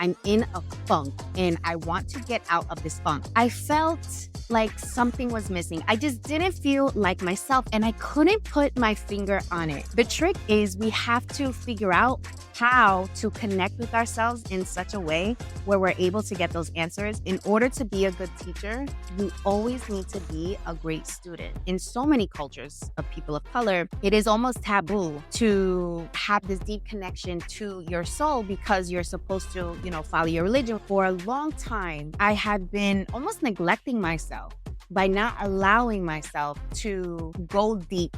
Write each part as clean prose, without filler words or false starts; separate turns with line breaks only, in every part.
I'm in a funk and I want to get out of this funk. I felt like something was missing. I just didn't feel like myself and I couldn't put my finger on it. The trick is we have to figure out how to connect with ourselves in such a way where we're able to get those answers. In order to be a good teacher, you always need to be a great student. In so many cultures of people of color, it is almost taboo to have this deep connection to your soul because you're supposed to, follow your religion. For a long time, I had been almost neglecting myself by not allowing myself to go deep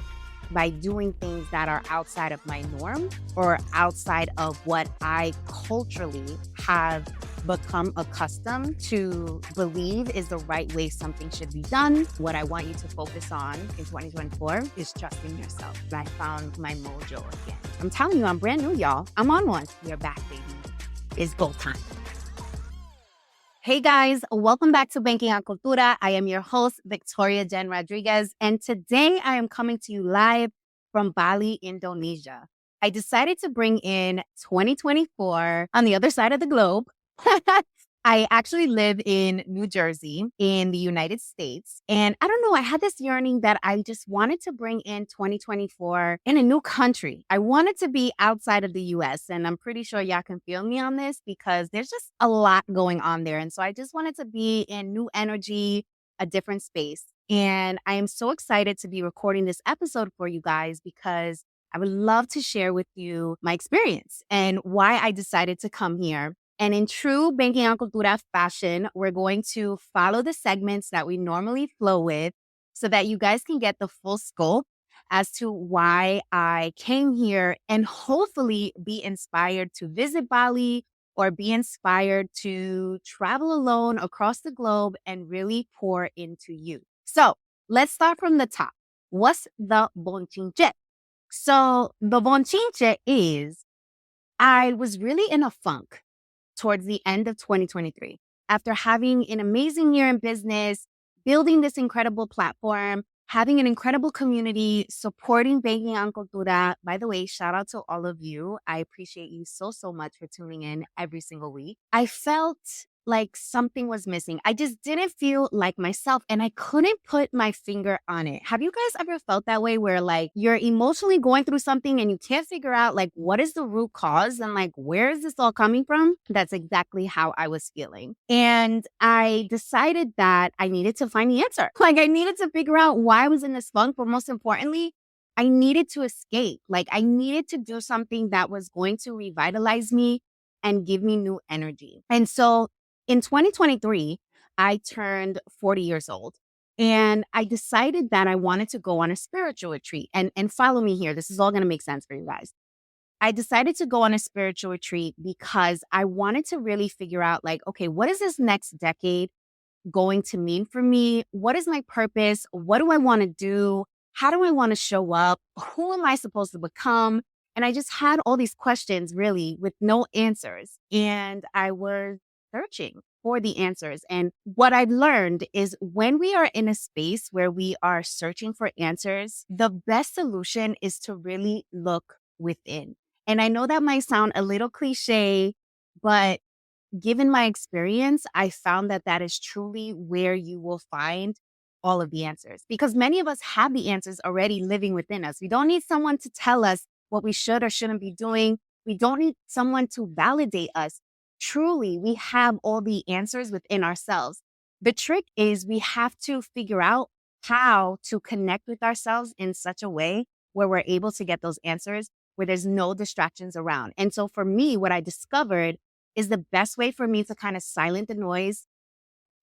by doing things that are outside of my norm or outside of what I culturally have become accustomed to believe is the right way something should be done. What I want you to focus on in 2024 is trusting yourself. I found my mojo again. I'm telling you, I'm brand new, y'all. I'm on one. We're back, baby. It's go time. Hey guys, welcome back to Banking on Cultura. I am your host, Victoria Jenn Rodriguez, and today I am coming to you live from Bali, Indonesia. I decided to bring in 2024 on the other side of the globe. I actually live in New Jersey in the United States. And I don't know, I had this yearning that I just wanted to bring in 2024 in a new country. I wanted to be outside of the US. And I'm pretty sure y'all can feel me on this because there's just a lot going on there. And so I just wanted to be in new energy, a different space. And I am so excited to be recording this episode for you guys because I would love to share with you my experience and why I decided to come here. And in true Banking on Cultura fashion, we're going to follow the segments that we normally flow with so that you guys can get the full scope as to why I came here and hopefully be inspired to visit Bali or be inspired to travel alone across the globe and really pour into you. So let's start from the top. What's the bonchinche? So the bonchinche is I was really in a funk towards the end of 2023. After having an amazing year in business, building this incredible platform, having an incredible community, supporting Banking on Cultura. By the way, shout out to all of you. I appreciate you so, so much for tuning in every single week. I felt like something was missing. I just didn't feel like myself and I couldn't put my finger on it. Have you guys ever felt that way where like you're emotionally going through something and you can't figure out like what is the root cause and like where is this all coming from? That's exactly how I was feeling. And I decided that I needed to find the answer. Like I needed to figure out why I was in this funk, but most importantly, I needed to escape. Like I needed to do something that was going to revitalize me and give me new energy. And so in 2023, I turned 40 years old and I decided that I wanted to go on a spiritual retreat and follow me here. This is all going to make sense for you guys. I decided to go on a spiritual retreat because I wanted to really figure out like, okay, what is this next decade going to mean for me? What is my purpose? What do I want to do? How do I want to show up? Who am I supposed to become? And I just had all these questions really with no answers. And I was searching for the answers. And what I've learned is when we are in a space where we are searching for answers, the best solution is to really look within. And I know that might sound a little cliche, but given my experience, I found that that is truly where you will find all of the answers because many of us have the answers already living within us. We don't need someone to tell us what we should or shouldn't be doing. We don't need someone to validate us. Truly, we have all the answers within ourselves. The trick is we have to figure out how to connect with ourselves in such a way where we're able to get those answers, where there's no distractions around. And so for me, what I discovered is the best way for me to kind of silence the noise.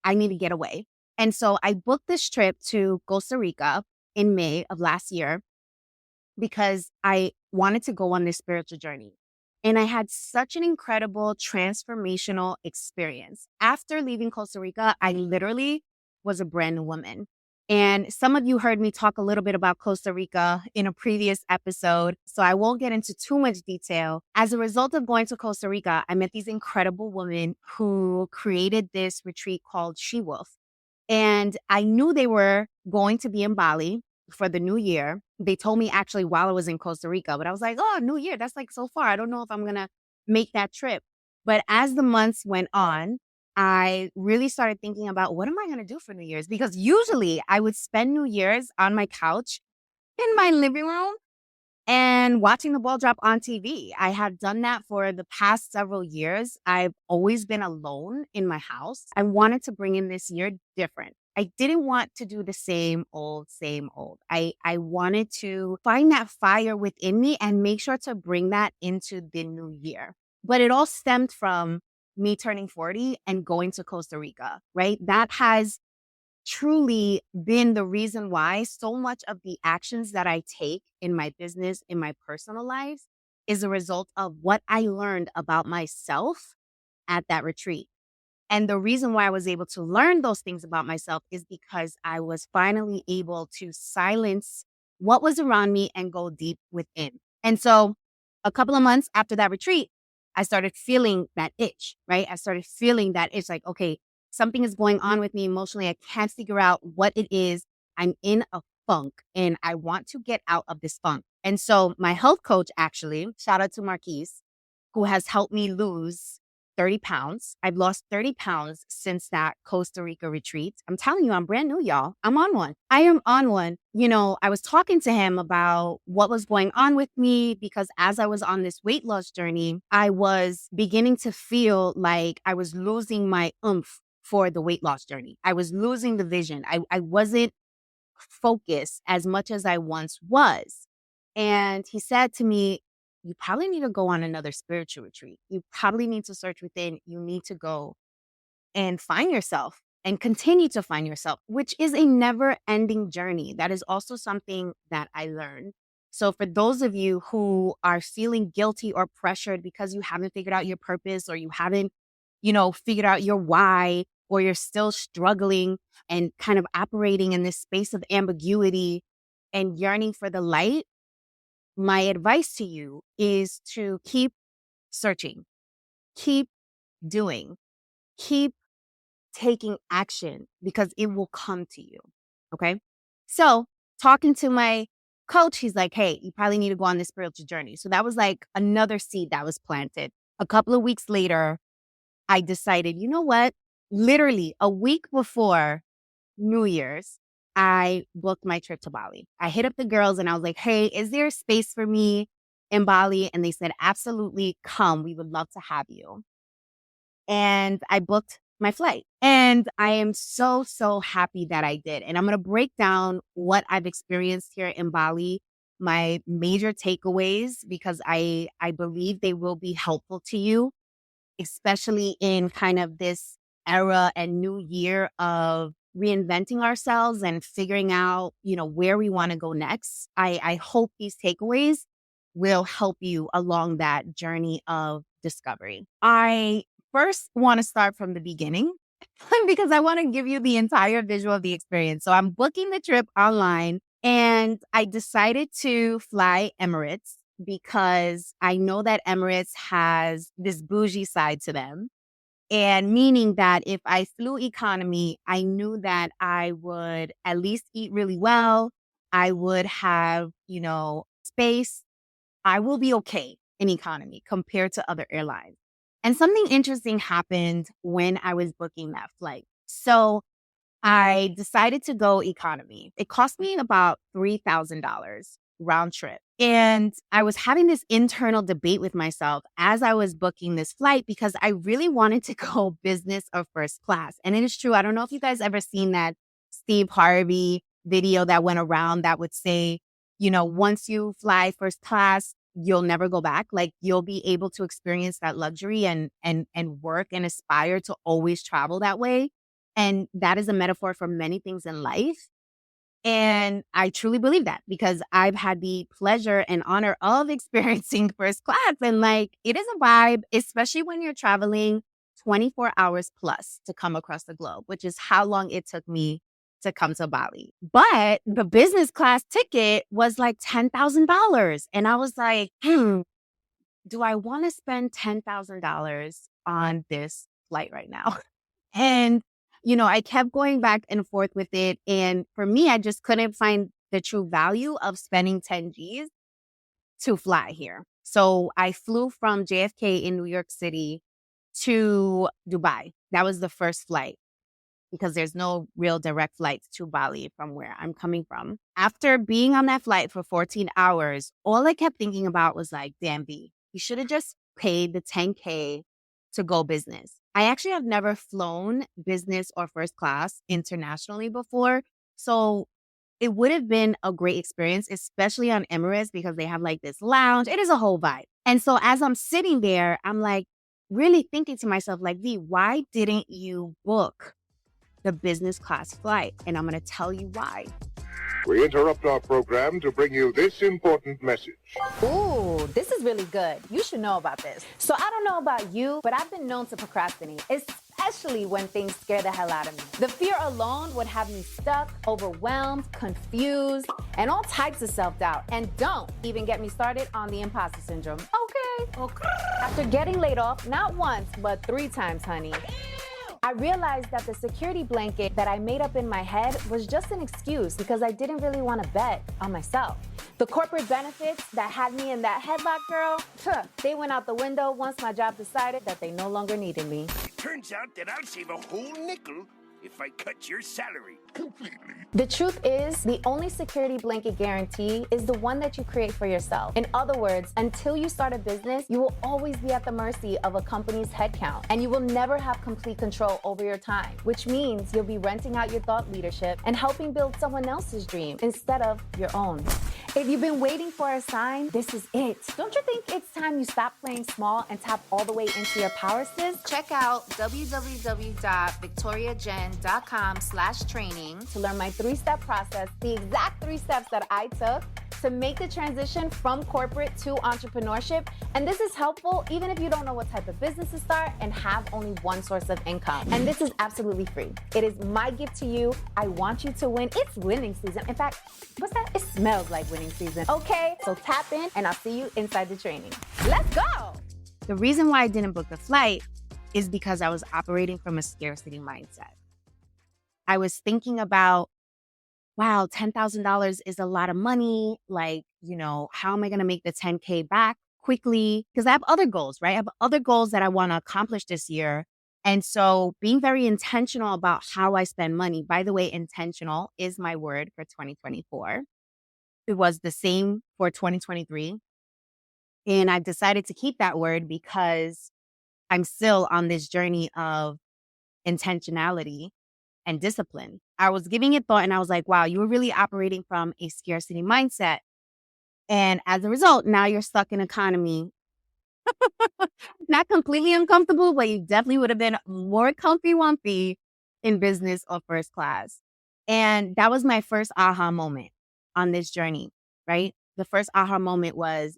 I need to get away. And so I booked this trip to Costa Rica in May of last year because I wanted to go on this spiritual journey. And I had such an incredible transformational experience. After leaving Costa Rica, I literally was a brand new woman. And some of you heard me talk a little bit about Costa Rica in a previous episode, so I won't get into too much detail. As a result of going to Costa Rica, I met these incredible women who created this retreat called She Wolf. And I knew they were going to be in Bali for the new year. They told me actually while I was in Costa Rica, but I was like, oh, New Year, that's like so far. I don't know if I'm going to make that trip. But as the months went on, I really started thinking about what am I going to do for New Year's? Because usually I would spend New Year's on my couch in my living room and watching the ball drop on TV. I had done that for the past several years. I've always been alone in my house. I wanted to bring in this year different. I didn't want to do the same old, same old. I wanted to find that fire within me and make sure to bring that into the new year. But it all stemmed from me turning 40 and going to Costa Rica, right? That has truly been the reason why so much of the actions that I take in my business, in my personal life, is a result of what I learned about myself at that retreat. And the reason why I was able to learn those things about myself is because I was finally able to silence what was around me and go deep within. And so a couple of months after that retreat, I started feeling that itch, right? I started feeling that itch like, okay, something is going on with me emotionally. I can't figure out what it is. I'm in a funk and I want to get out of this funk. And so my health coach, actually, shout out to Marquise, who has helped me lose 30 pounds. I've lost 30 pounds since that Costa Rica retreat. I'm telling you, I'm brand new, y'all. I'm on one. I am on one. You know, I was talking to him about what was going on with me because as I was on this weight loss journey, I was beginning to feel like I was losing my oomph for the weight loss journey. I was losing the vision. I wasn't focused as much as I once was. And he said to me, you probably need to go on another spiritual retreat. You probably need to search within. You need to go and find yourself and continue to find yourself, which is a never ending journey. That is also something that I learned. So, for those of you who are feeling guilty or pressured because you haven't figured out your purpose or you haven't, figured out your why, or you're still struggling and kind of operating in this space of ambiguity and yearning for the light, my advice to you is to keep searching, keep doing, keep taking action because it will come to you. Okay. So, talking to my coach, he's like, hey, you probably need to go on this spiritual journey. So, that was like another seed that was planted. A couple of weeks later, I decided, you know what? Literally a week before New Year's, I booked my trip to Bali. I hit up the girls and I was like, hey, is there a space for me in Bali? And they said, absolutely, come. We would love to have you. And I booked my flight. And I am so, so happy that I did. And I'm going to break down what I've experienced here in Bali, my major takeaways, because I believe they will be helpful to you, especially in kind of this era and new year of reinventing ourselves and figuring out, where we want to go next. I hope these takeaways will help you along that journey of discovery. I first want to start from the beginning because I want to give you the entire visual of the experience. So I'm booking the trip online and I decided to fly Emirates because I know that Emirates has this bougie side to them. And meaning that if I flew economy, I knew that I would at least eat really well. I would have, space. I will be okay in economy compared to other airlines. And something interesting happened when I was booking that flight. So I decided to go economy. It cost me about $3,000 round trip. And I was having this internal debate with myself as I was booking this flight because I really wanted to go business or first class. And it is true. I don't know if you guys ever seen that Steve Harvey video that went around that would say, once you fly first class, you'll never go back. Like you'll be able to experience that luxury and work and aspire to always travel that way. And that is a metaphor for many things in life. And I truly believe that because I've had the pleasure and honor of experiencing first class. And it is a vibe, especially when you're traveling 24 hours plus to come across the globe, which is how long it took me to come to Bali. But the business class ticket was like $10,000. And I was like, do I want to spend $10,000 on this flight right now? And I kept going back and forth with it. And for me, I just couldn't find the true value of spending 10 G's to fly here. So I flew from JFK in New York City to Dubai. That was the first flight because there's no real direct flights to Bali from where I'm coming from. After being on that flight for 14 hours, all I kept thinking about was like, damn, V, you should have just paid the 10K to go business. I actually have never flown business or first class internationally before. So it would have been a great experience, especially on Emirates because they have like this lounge. It is a whole vibe. And so as I'm sitting there, I'm like really thinking to myself, like, V, why didn't you book the business class flight? And I'm going to tell you why.
We interrupt our program to bring you this important message.
Ooh, this is really good. You should know about this. So I don't know about you, but I've been known to procrastinate, especially when things scare the hell out of me. The fear alone would have me stuck, overwhelmed, confused, and all types of self-doubt. And don't even get me started on the imposter syndrome. Okay. After getting laid off, not once, but 3 times, honey, I realized that the security blanket that I made up in my head was just an excuse because I didn't really want to bet on myself. The corporate benefits that had me in that headlock, girl, they went out the window once my job decided that they no longer needed me.
Turns out that I'll save a whole nickel if I cut your salary completely.
The truth is, the only security blanket guarantee is the one that you create for yourself. In other words, until you start a business, you will always be at the mercy of a company's headcount, and you will never have complete control over your time, which means you'll be renting out your thought leadership and helping build someone else's dream instead of your own. If you've been waiting for a sign, this is it. Don't you think it's time you stop playing small and tap all the way into your power, sis?
Check out www.victoriajen.com/training
to learn my 3-step process, the exact 3 steps that I took to make the transition from corporate to entrepreneurship. And this is helpful even if you don't know what type of business to start and have only one source of income. And this is absolutely free. It is my gift to you. I want you to win. It's winning season. In fact, what's that? It smells like winning season. Okay, so tap in and I'll see you inside the training. Let's go.
The reason why I didn't book the flight is because I was operating from a scarcity mindset. I was thinking about, wow, $10,000 is a lot of money. Like, how am I going to make the 10K back quickly? Because I have other goals, right? I have other goals that I want to accomplish this year. And so being very intentional about how I spend money. By the way, intentional is my word for 2024. It was the same for 2023. And I've decided to keep that word because I'm still on this journey of intentionality and discipline. I was giving it thought and I was like, wow, you were really operating from a scarcity mindset. And as a result, now you're stuck in economy. Not completely uncomfortable, but you definitely would have been more comfy wumpy in business or first class. And that was my first aha moment on this journey, right? The first aha moment was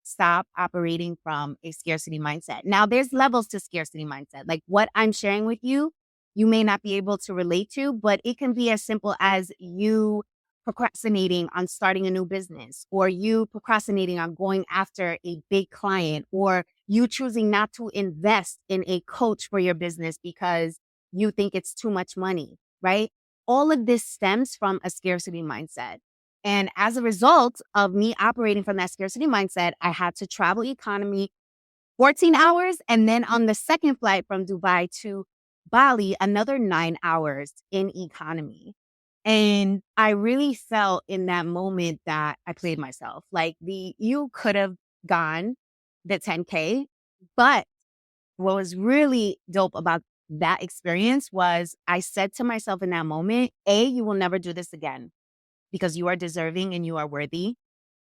stop operating from a scarcity mindset. Now, there's levels to scarcity mindset. Like what I'm sharing with you, you may not be able to relate to, but it can be as simple as you procrastinating on starting a new business, or you procrastinating on going after a big client, or you choosing not to invest in a coach for your business because you think it's too much money, right? All of this stems from a scarcity mindset. And as a result of me operating from that scarcity mindset, I had to travel economy 14 hours. And then on the second flight from Dubai to Bali, another 9 hours in economy. And I really felt in that moment that I played myself. Like you could have gone the 10K, but what was really dope about that experience was I said to myself in that moment, A, you will never do this again, because you are deserving and you are worthy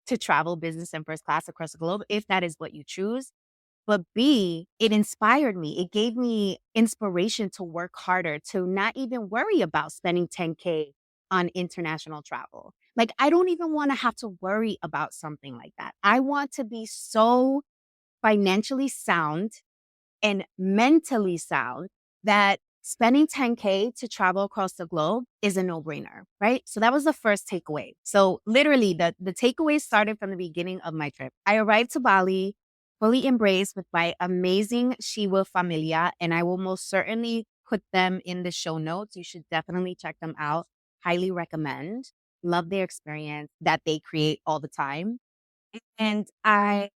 to travel business and first class across the globe if that is what you choose. But B, it inspired me. It gave me inspiration to work harder, to not even worry about spending 10K on international travel. Like, I don't even want to have to worry about something like that. I want to be so financially sound and mentally sound that spending 10K to travel across the globe is a no-brainer, right? So that was the first takeaway. So literally the takeaway started from the beginning of my trip. I arrived to Bali, fully embraced with my amazing Shiwa familia, and I will most certainly put them in the show notes. You should definitely check them out. Highly recommend. Love their experience that they create all the time. And I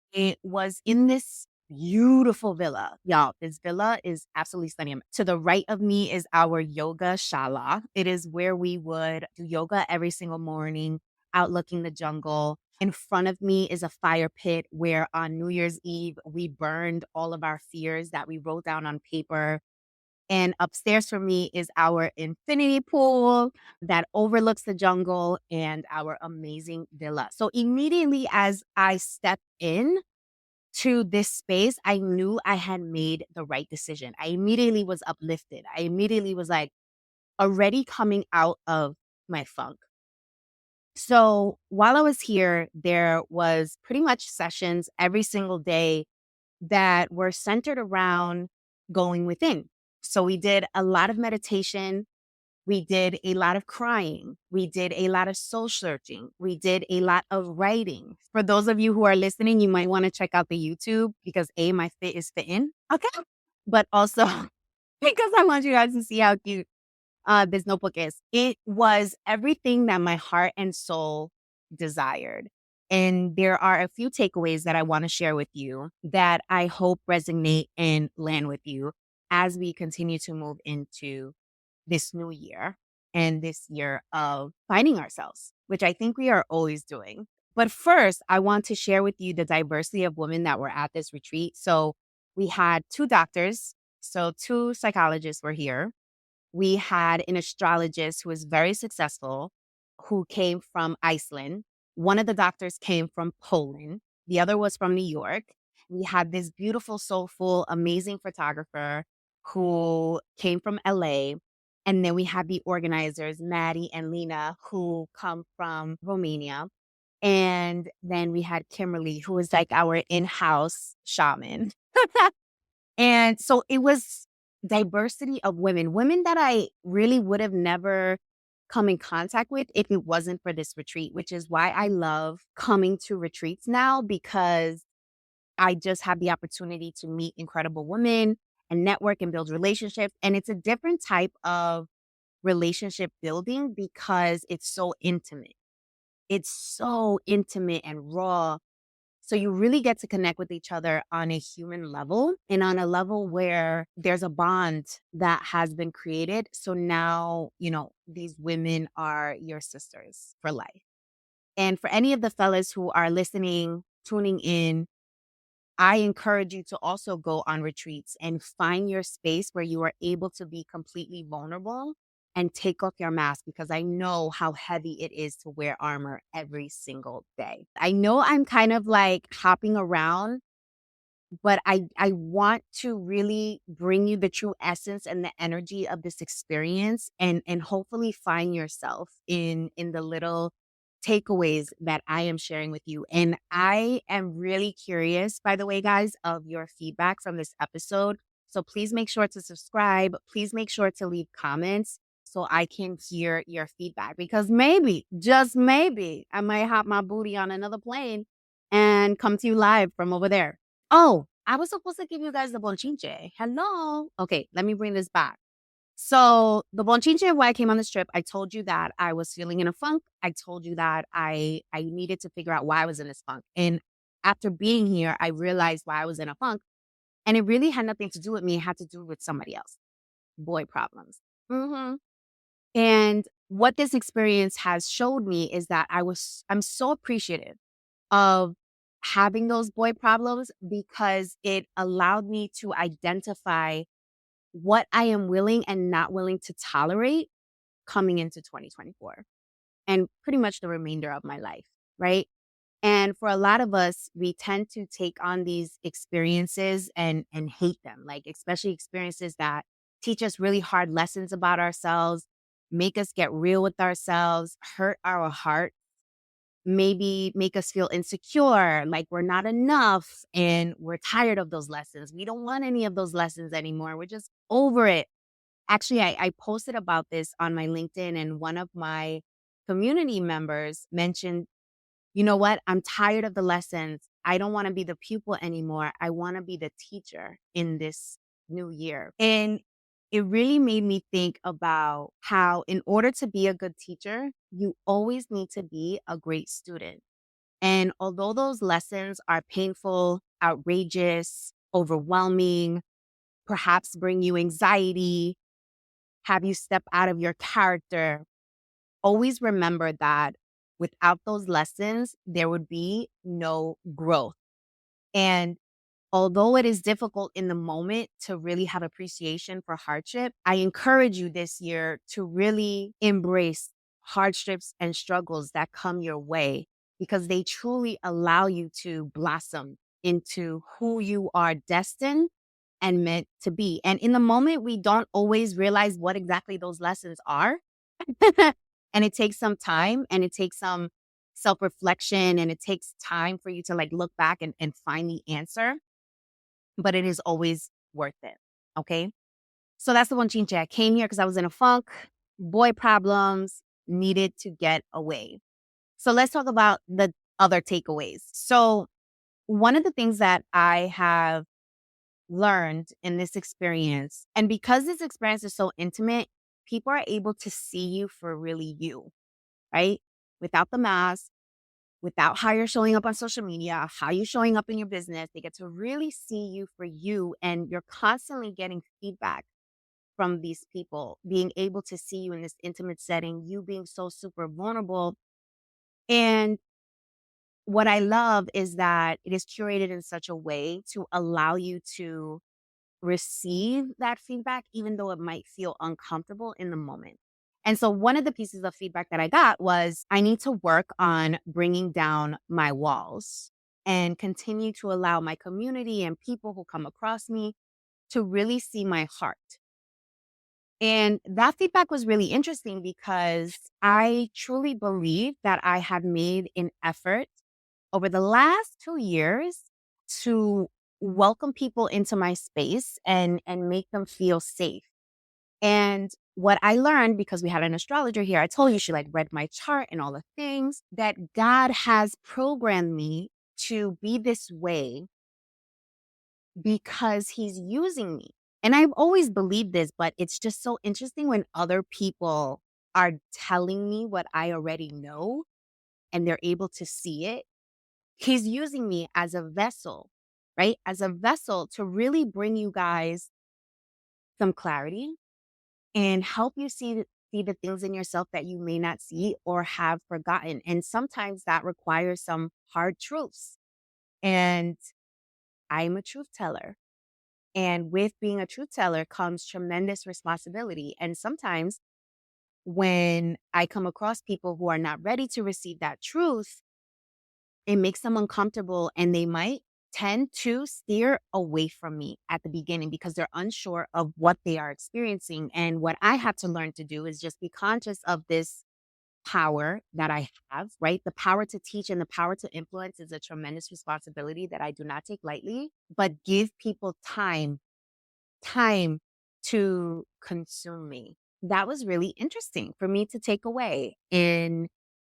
was in this beautiful villa. Y'all, this villa is absolutely stunning. To the right of me is our yoga shala. It is where we would do yoga every single morning, outlooking the jungle. In front of me is a fire pit where on New Year's Eve, we burned all of our fears that we wrote down on paper. And upstairs from me is our infinity pool that overlooks the jungle and our amazing villa. So immediately as I stepped in to this space, I knew I had made the right decision. I immediately was uplifted. I immediately was like already coming out of my funk. So while I was here, there was pretty much sessions every single day that were centered around going within. So we did a lot of meditation. We did a lot of crying. We did a lot of soul searching. We did a lot of writing. For those of you who are listening, you might want to check out the YouTube because my fit is fitting. Okay. But also because I want you guys to see how cute this notebook is. It was everything that my heart and soul desired. And there are a few takeaways that I want to share with you that I hope resonate and land with you as we continue to move into this new year and this year of finding ourselves, which I think we are always doing. But first, I want to share with you the diversity of women that were at this retreat. So we had 2 doctors, so 2 psychologists were here. We had an astrologist who was very successful, who came from Iceland. One of the doctors came from Poland. The other was from New York. We had this beautiful, soulful, amazing photographer who came from LA. And then we had the organizers, Maddie and Lena, who come from Romania. And then we had Kimberly, who was like our in-house shaman. And so it was diversity of women that I really would have never come in contact with if it wasn't for this retreat, which is why I love coming to retreats now, because I just have the opportunity to meet incredible women and network and build relationships. And it's a different type of relationship building because it's so intimate. It's so intimate and raw. So you really get to connect with each other on a human level and on a level where there's a bond that has been created. So now, these women are your sisters for life. And for any of the fellas who are listening, tuning in, I encourage you to also go on retreats and find your space where you are able to be completely vulnerable and take off your mask, because I know how heavy it is to wear armor every single day. I know I'm kind of like hopping around, but I want to really bring you the true essence and the energy of this experience, and hopefully find yourself in the little takeaways that I am sharing with you. And I am really curious, by the way, guys, of your feedback from this episode. So please make sure to subscribe. Please make sure to leave comments so I can hear your feedback, because maybe, just maybe, I might hop my booty on another plane and come to you live from over there. Oh, I was supposed to give you guys the bonchinche. Hello. Okay, let me bring this back. So the bonchinche, why I came on this trip, I told you that I was feeling in a funk. I told you that I needed to figure out why I was in this funk. And after being here, I realized why I was in a funk. And it really had nothing to do with me. It had to do with somebody else. Boy problems. And what this experience has showed me is that I'm so appreciative of having those boy problems, because it allowed me to identify what I am willing and not willing to tolerate coming into 2024 and pretty much the remainder of my life, right? And for a lot of us, we tend to take on these experiences and hate them, like especially experiences that teach us really hard lessons about ourselves, make us get real with ourselves, hurt our heart, maybe make us feel insecure, like we're not enough, and we're tired of those lessons. We don't want any of those lessons anymore. We're just over it. Actually, I posted about this on my LinkedIn, and one of my community members mentioned, you know what? I'm tired of the lessons. I don't want to be the pupil anymore. I want to be the teacher in this new year. And it really made me think about how, in order to be a good teacher, you always need to be a great student. And although those lessons are painful, outrageous, overwhelming, perhaps bring you anxiety, have you step out of your character. Always remember that without those lessons, there would be no growth. And although it is difficult in the moment to really have appreciation for hardship, I encourage you this year to really embrace hardships and struggles that come your way because they truly allow you to blossom into who you are destined and meant to be. And in the moment, we don't always realize what exactly those lessons are. And it takes some time and it takes some self-reflection and it takes time for you to like look back and find the answer, but it is always worth it. Okay. So that's the one change. I came here because I was in a funk, boy problems, needed to get away. So let's talk about the other takeaways. So one of the things that I have learned in this experience, and because this experience is so intimate, people are able to see you for really you, right? Without the mask, without how you're showing up on social media, how you're showing up in your business. They get to really see you for you. And you're constantly getting feedback from these people, being able to see you in this intimate setting, you being so super vulnerable. And what I love is that it is curated in such a way to allow you to receive that feedback, even though it might feel uncomfortable in the moment. And so one of the pieces of feedback that I got was I need to work on bringing down my walls and continue to allow my community and people who come across me to really see my heart. And that feedback was really interesting because I truly believe that I have made an effort over the last 2 years to welcome people into my space and make them feel safe. And what I learned, because we had an astrologer here, I told you she like read my chart and all the things, that God has programmed me to be this way because he's using me. And I've always believed this, but it's just so interesting when other people are telling me what I already know and they're able to see it. He's using me as a vessel, right? As a vessel to really bring you guys some clarity and help you see the things in yourself that you may not see or have forgotten. And sometimes that requires some hard truths. And I'm a truth teller. And with being a truth teller comes tremendous responsibility. And sometimes when I come across people who are not ready to receive that truth, it makes them uncomfortable and they might tend to steer away from me at the beginning because they're unsure of what they are experiencing. And what I had to learn to do is just be conscious of this power that I have, right? The power to teach and the power to influence is a tremendous responsibility that I do not take lightly, but give people time to consume me. That was really interesting for me to take away and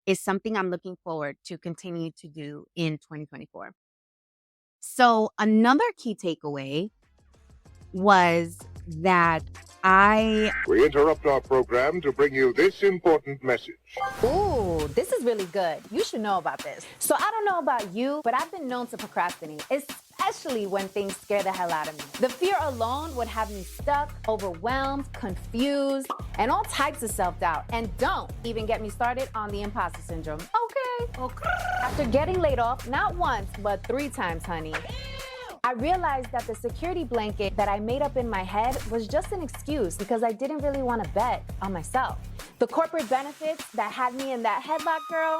is something I'm looking forward to continue to do in 2024. So another key takeaway was that
We interrupt our program to bring you this important message.
Ooh, this is really good. You should know about this. So I don't know about you, but I've been known to procrastinate, especially when things scare the hell out of me. The fear alone would have me stuck, overwhelmed, confused, and all types of self-doubt. And don't even get me started on the imposter syndrome. Okay. After getting laid off, not once, but 3 times, honey, I realized that the security blanket that I made up in my head was just an excuse because I didn't really want to bet on myself. The corporate benefits that had me in that headlock, girl,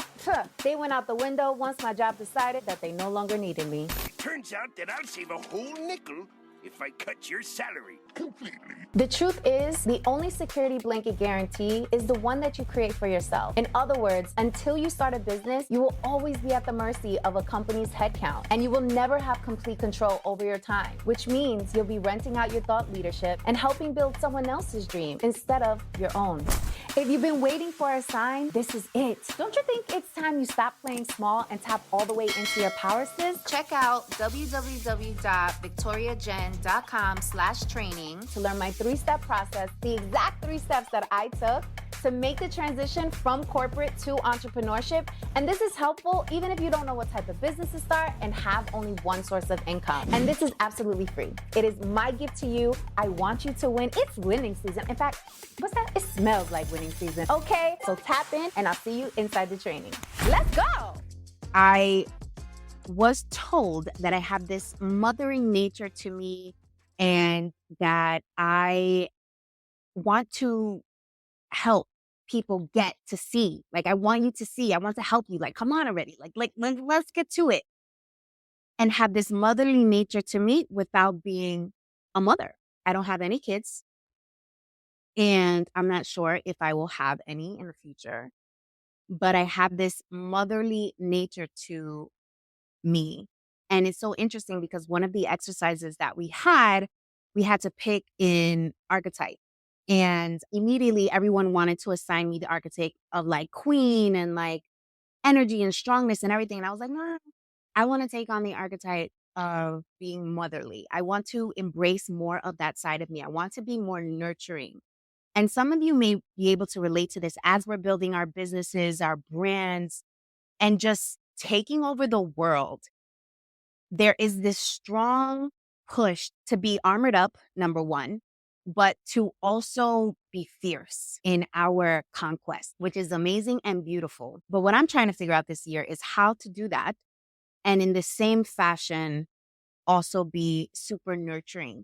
they went out the window once my job decided that they no longer needed me.
Turns out that I'll save a whole nickel if I cut your salary completely.
The truth is, the only security blanket guarantee is the one that you create for yourself. In other words, until you start a business, you will always be at the mercy of a company's headcount, and you will never have complete control over your time, which means you'll be renting out your thought leadership and helping build someone else's dream instead of your own. If you've been waiting for a sign, this is it. Don't you think it's time you stop playing small and tap all the way into your power, sis? Check out www.victoriajen.com/training to learn my 3-step process, the exact 3 steps that I took to make the transition from corporate to entrepreneurship. And this is helpful even if you don't know what type of business to start and have only one source of income. And this is absolutely free. It is my gift to you. I want you to win. It's winning season. In fact, what's that? It smells like winning season. Okay, so tap in and I'll see you inside the training. Let's go.
I was told that I have this mothering nature to me and that I want to help people get to see. Like, I want you to see. I want to help you. Like, come on already. Let's get to it. And have this motherly nature to me without being a mother. I don't have any kids. And I'm not sure if I will have any in the future. But I have this motherly nature to me. And it's so interesting because one of the exercises that we had to pick an archetype. And immediately everyone wanted to assign me the archetype of like queen and like energy and strongness and everything. And I was like, no, I want to take on the archetype of being motherly. I want to embrace more of that side of me. I want to be more nurturing. And some of you may be able to relate to this as we're building our businesses, our brands, and just taking over the world. There is this strong push to be armored up, number one, but to also be fierce in our conquest, which is amazing and beautiful. But what I'm trying to figure out this year is how to do that. And in the same fashion, also be super nurturing.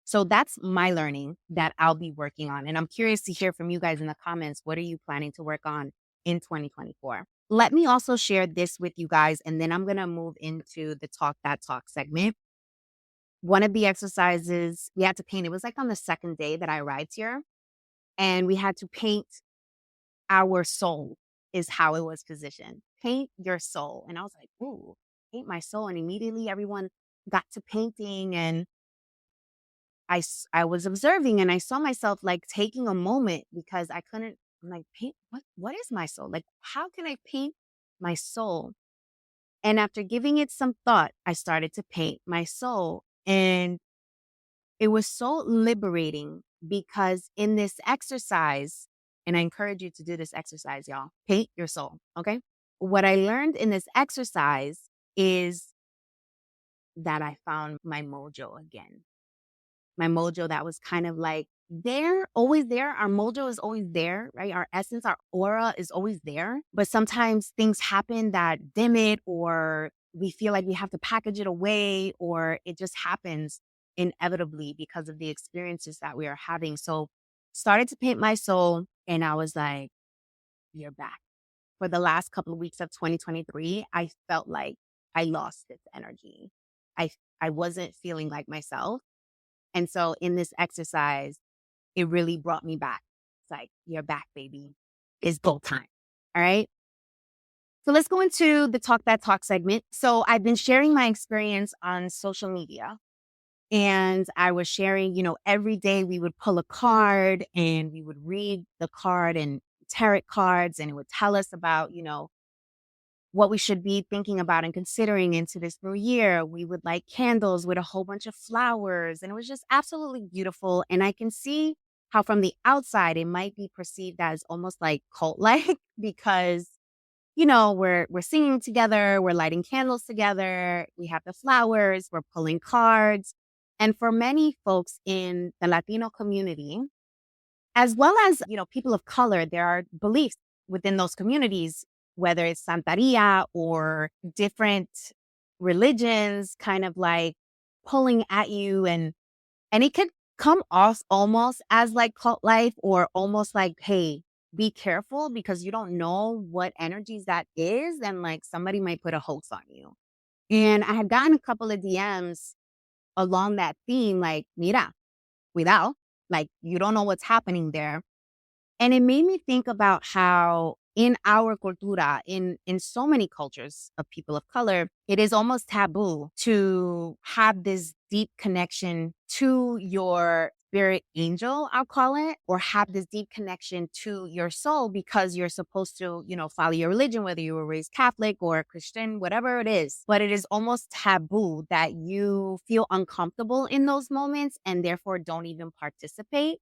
So that's my learning that I'll be working on. And I'm curious to hear from you guys in the comments. What are you planning to work on in 2024? Let me also share this with you guys, and then I'm going to move into the Talk That Talk segment. One of the exercises we had to paint, it was like on the second day that I arrived here, and we had to paint our soul is how it was positioned. Paint your soul. And I was like, ooh, paint my soul. And immediately everyone got to painting, and I was observing, and I saw myself like taking a moment because I couldn't, I'm like, paint, what is my soul? Like, how can I paint my soul? And after giving it some thought, I started to paint my soul. And it was so liberating because in this exercise, and I encourage you to do this exercise, y'all, paint your soul. Okay. What I learned in this exercise is that I found my mojo again. My mojo that was kind of like there, always there. Our mojo is always there, right? Our essence, our aura is always there. But sometimes things happen that dim it, or we feel like we have to package it away, or it just happens inevitably because of the experiences that we are having. So started to paint my soul, and I was like, you're back. For the last couple of weeks of 2023, I felt like I lost its energy. I wasn't feeling like myself. And so in this exercise, it really brought me back. It's like, you're back, baby. It's go time. All right. So let's go into the Talk That Talk segment. So I've been sharing my experience on social media, and I was sharing, every day we would pull a card and we would read the card and tarot cards, and it would tell us about, what we should be thinking about and considering into this new year. We would light candles with a whole bunch of flowers, and it was just absolutely beautiful. And I can see how from the outside it might be perceived as almost like cult-like because, we're singing together, we're lighting candles together, we have the flowers, we're pulling cards. And for many folks in the Latino community, as well as, people of color, there are beliefs within those communities, whether it's Santeria or different religions kind of like pulling at you. And it could come off almost as like cult life, or almost like, hey, be careful because you don't know what energies that is. And like somebody might put a hoax on you. And I had gotten a couple of DMs along that theme, like, mira, cuidado, like you don't know what's happening there. And it made me think about how in our cultura, in so many cultures of people of color, it is almost taboo to have this deep connection to your spirit angel, I'll call it, or have this deep connection to your soul because you're supposed to, follow your religion, whether you were raised Catholic or Christian, whatever it is. But it is almost taboo that you feel uncomfortable in those moments and therefore don't even participate.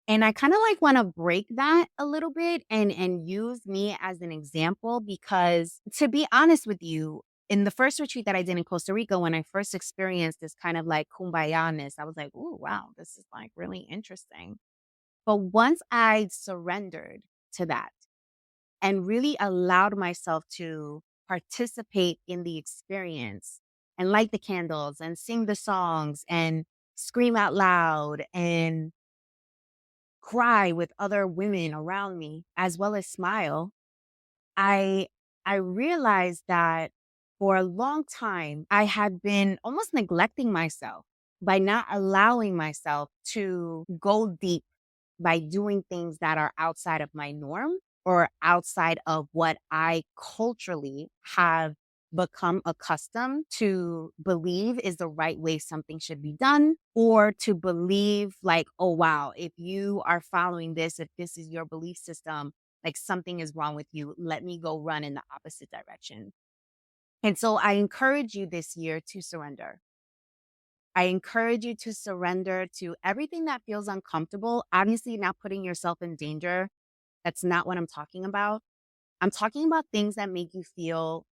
And I kind of like want to break that a little bit and use me as an example because to be honest with you, in the first retreat that I did in Costa Rica, when I first experienced this kind of like kumbaya-ness, I was like, "Ooh, wow, this is like really interesting." But once I surrendered to that and really allowed myself to participate in the experience and light the candles and sing the songs and scream out loud and cry with other women around me as well as smile, I I realized that for a long time I had been almost neglecting myself by not allowing myself to go deep by doing things that are outside of my norm or outside of what I culturally have become accustomed to believe is the right way something should be done, or to believe like, oh, wow, if you are following this, if this is your belief system, like something is wrong with you. Let me go run in the opposite direction. And so I encourage you this year to surrender. I encourage you to surrender to everything that feels uncomfortable. Obviously, not putting yourself in danger. That's not what I'm talking about. I'm talking about things that make you feel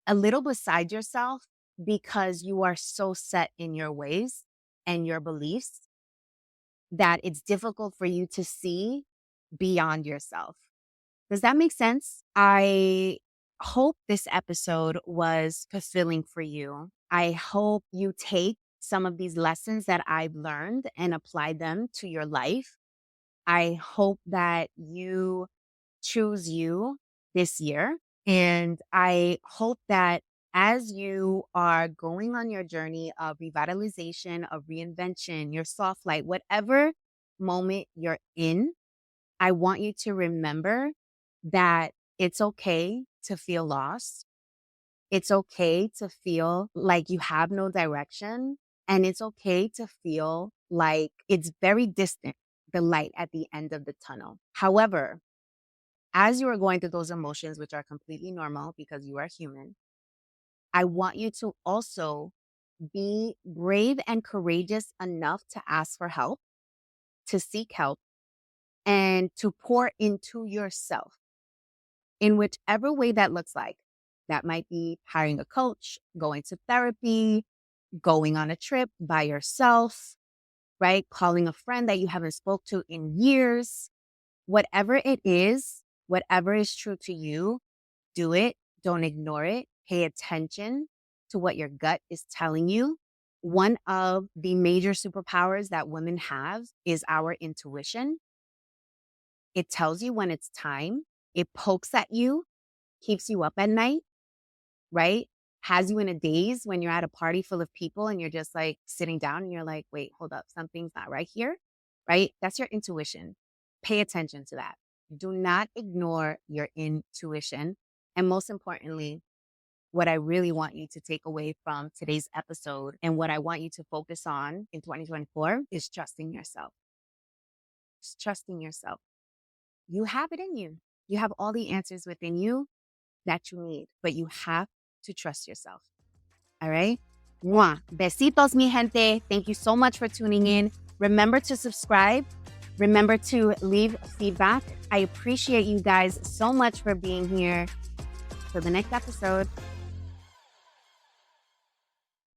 a little beside yourself because you are so set in your ways and your beliefs that it's difficult for you to see beyond yourself. Does that make sense? I hope this episode was fulfilling for you. I hope you take some of these lessons that I've learned and apply them to your life. I hope that you choose you this year. And I hope that as you are going on your journey of revitalization, of reinvention, your soft light, whatever moment you're in, I want you to remember that it's okay to feel lost. It's okay to feel like you have no direction. And it's okay to feel like it's very distant, the light at the end of the tunnel. However, as you are going through those emotions, which are completely normal because you are human, I want you to also be brave and courageous enough to ask for help, to seek help, and to pour into yourself in whichever way that looks like. That might be hiring a coach, going to therapy, going on a trip by yourself, right? Calling a friend that you haven't spoke to in years. Whatever it is, whatever is true to you, do it. Don't ignore it. Pay attention to what your gut is telling you. One of the major superpowers that women have is our intuition. It tells you when it's time. It pokes at you, keeps you up at night, right? Has you in a daze when you're at a party full of people and you're just like sitting down and you're like, wait, hold up, something's not right here, right? That's your intuition. Pay attention to that. Do not ignore your intuition. And most importantly, what I really want you to take away from today's episode and what I want you to focus on in 2024 is trusting yourself. Just trusting yourself. You have it in you. You have all the answers within you that you need, but you have to trust yourself. All right? Mwah. Besitos, mi gente. Thank you so much for tuning in. Remember to subscribe. Remember to leave feedback. I appreciate you guys so much for being here. For the next episode,